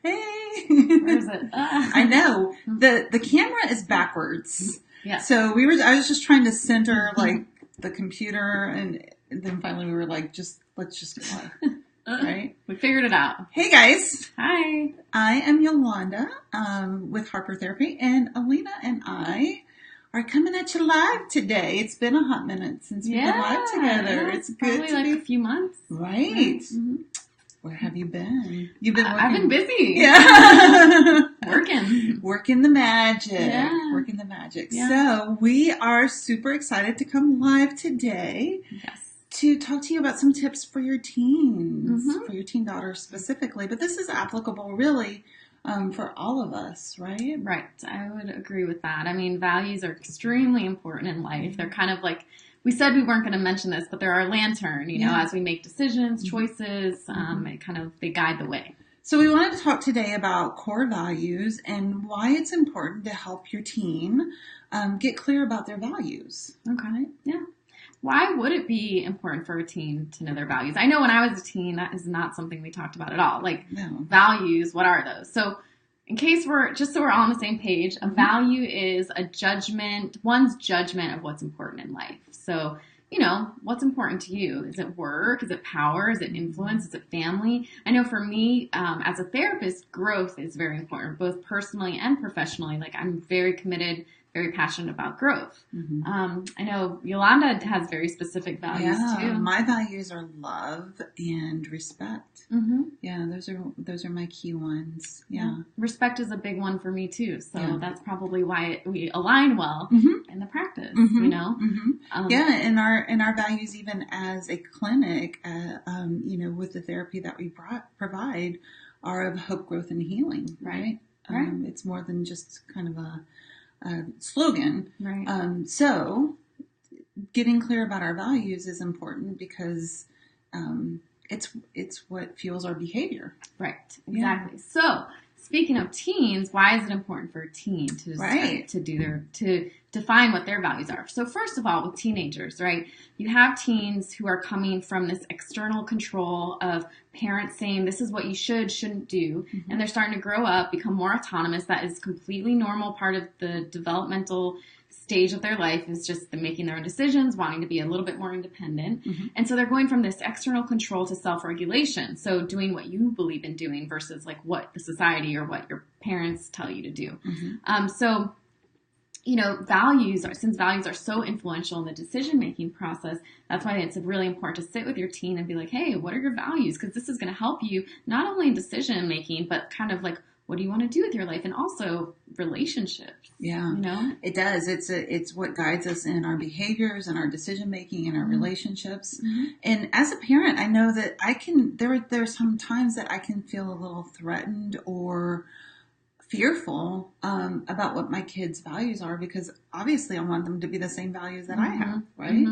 Hey. Where is it? I know. The camera is backwards. Yeah. So I was just trying to center like the computer, and then finally we were like, let's just go. Right? We figured it out. Hey guys. Hi. I am Yolanda with Harper Therapy, and Alina and I are coming at you live today. It's been a hot minute since we've been live together. It's good probably like a few months. Right. Mm-hmm. Where have you been? You've been working. I've been busy. Yeah. Working the magic. Yeah. Working the magic. Yeah. So we are super excited to come live today. Yes. To talk to you about some tips for your teens, Mm-hmm. for your teen daughters specifically. But this is applicable really for all of us, right? Right. I would agree with that. I mean, values are extremely important in life. They're kind of like, we said we weren't going to mention this, but they're our lantern, you know, as we make decisions, choices, they guide the way. So we wanted to talk today about core values and why it's important to help your teen get clear about their values. Okay. Yeah. Why would it be important for a teen to know their values? I know when I was a teen, that is not something we talked about at all. Like, values, what are those? So in case we're all on the same page, a value is one's judgment of what's important in life. So, you know, what's important to you? Is it work? Is it power? Is it influence? Is it family? I know for me, as a therapist, growth is very important, both personally and professionally. Like, I'm very committed, very passionate about growth. I know Yolanda has very specific values too. My values are love and respect. Yeah, those are my key ones. Yeah. Respect is a big one for me too. So that's probably why we align well in the practice, you know? And our values, even as a clinic, you know, with the therapy that we provide, are of hope, growth, and healing, right? Right. It's more than just kind of a slogan. Right. So getting clear about our values is important because it's what fuels our behavior. Right. Exactly. Yeah. So speaking of teens, why is it important for a teen to define what their values are? So first of all, with teenagers, right, you have teens who are coming from this external control of parents saying this is what you shouldn't do, and they're starting to grow up, become more autonomous. That is completely normal part of the developmental stage of their life, is just them making their own decisions, wanting to be a little bit more independent. And so they're going from this external control to self-regulation. So doing what you believe in doing versus like what the society or what your parents tell you to do. So, you know, since values are so influential in the decision-making process, that's why it's really important to sit with your teen and be like, hey, what are your values? Because this is going to help you not only in decision-making, but kind of like, what do you want to do with your life? And also relationships. Yeah, you know, it does. It's what guides us in our behaviors and our decision making and our relationships. And as a parent, I know that there's some times that I can feel a little threatened or fearful about what my kids' values are, because obviously I want them to be the same values that I have, right?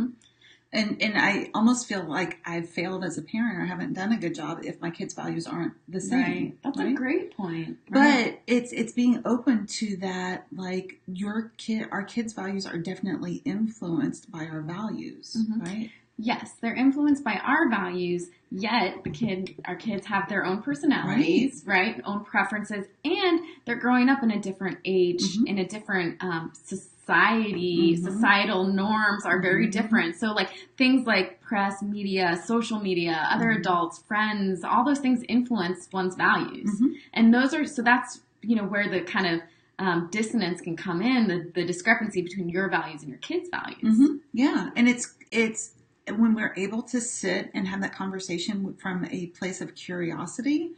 And I almost feel like I've failed as a parent or haven't done a good job if my kids' values aren't the same. Right. That's a great point. Right. But it's being open to that, like our kids' values are definitely influenced by our values, right? Yes, they're influenced by our values, yet our kids have their own personalities, right? Own preferences, and they're growing up in a different age, in a different society. Societal norms are very different. So like things like press, media, social media, other adults, friends, all those things influence one's values. And that's, you know, where the kind of dissonance can come in, the discrepancy between your values and your kids' values. Yeah, and it's when we're able to sit and have that conversation from a place of curiosity,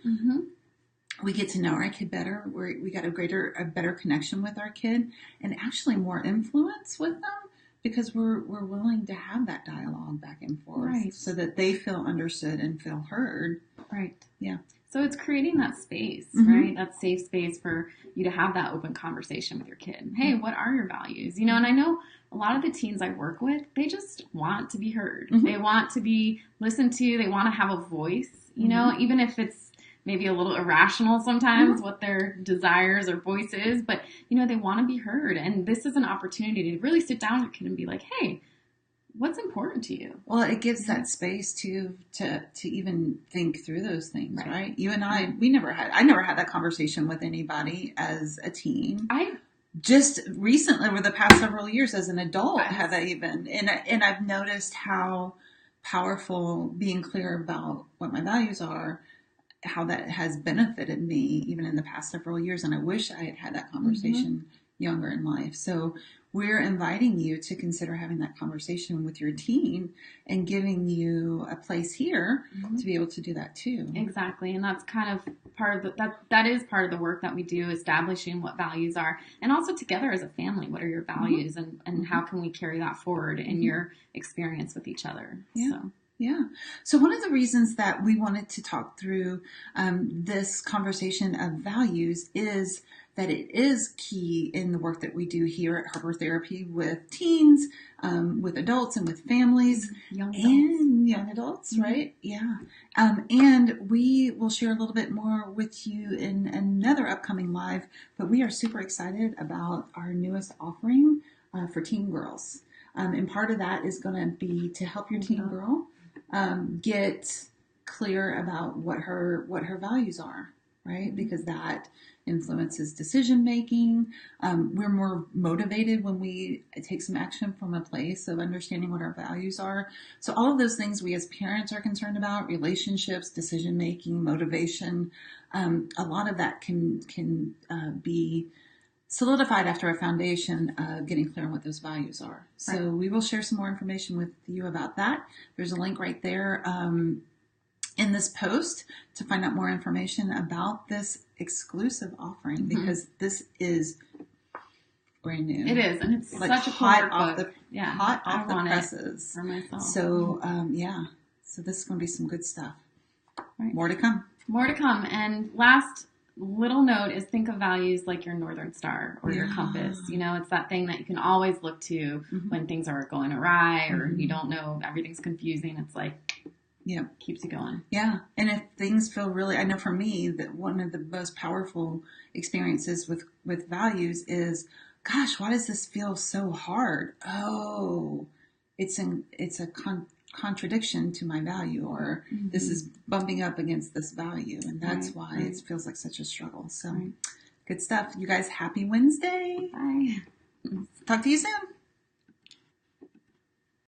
we get to know our kid better. We got a better connection with our kid, and actually more influence with them, because we're willing to have that dialogue back and forth, so that they feel understood and feel heard. Right. Yeah. So it's creating that space, right? That safe space for you to have that open conversation with your kid. Hey, what are your values? You know, and I know a lot of the teens I work with, they just want to be heard. They want to be listened to. They want to have a voice, you know, even if it's maybe a little irrational sometimes what their desires or voice is, but, you know, they want to be heard. And this is an opportunity to really sit down with your kid and be like, hey, what's important to you. Well, it gives that space to even think through those things, right? You and I, I never had that conversation with anybody as a teen. I just recently, over the past several years as an adult, have I even, and I've noticed how powerful being clear about what my values are, how that has benefited me even in the past several years. And I wish I had had that conversation younger in life. So we're inviting you to consider having that conversation with your teen and giving you a place here to be able to do that too. Exactly. And that's kind of part of that is part of the work that we do, establishing what values are, and also together as a family, what are your values and how can we carry that forward in your experience with each other. Yeah. So one of the reasons that we wanted to talk through this conversation of values is that it is key in the work that we do here at Harbor Therapy with teens, with adults and with families, young adults, right? Yeah. And we will share a little bit more with you in another upcoming live, but we are super excited about our newest offering for teen girls. And part of that is going to be to help your teen girl get clear about what her values are, right? Because that influences decision making. We're more motivated when we take some action from a place of understanding what our values are. So all of those things we as parents are concerned about, relationships, decision making, motivation, a lot of that can be solidified after a foundation of getting clear on what those values are. So we will share some more information with you about that. There's a link right there in this post to find out more information about this exclusive offering, because this is brand new. It is, and it's like such a hot off book. hot off the presses for myself. So so this is going to be some good stuff. More to come. And last little note is, think of values like your Northern Star or your compass. You know, it's that thing that you can always look to when things are going awry or you don't know, everything's confusing. It's like, keeps you going. Yeah. And if things feel really, I know for me that one of the most powerful experiences with values is, gosh, why does this feel so hard? Oh, it's a contradiction to my value, or this is bumping up against this value, and that's why it feels like such a struggle. So good stuff. You guys, happy Wednesday. Bye. Talk to you soon.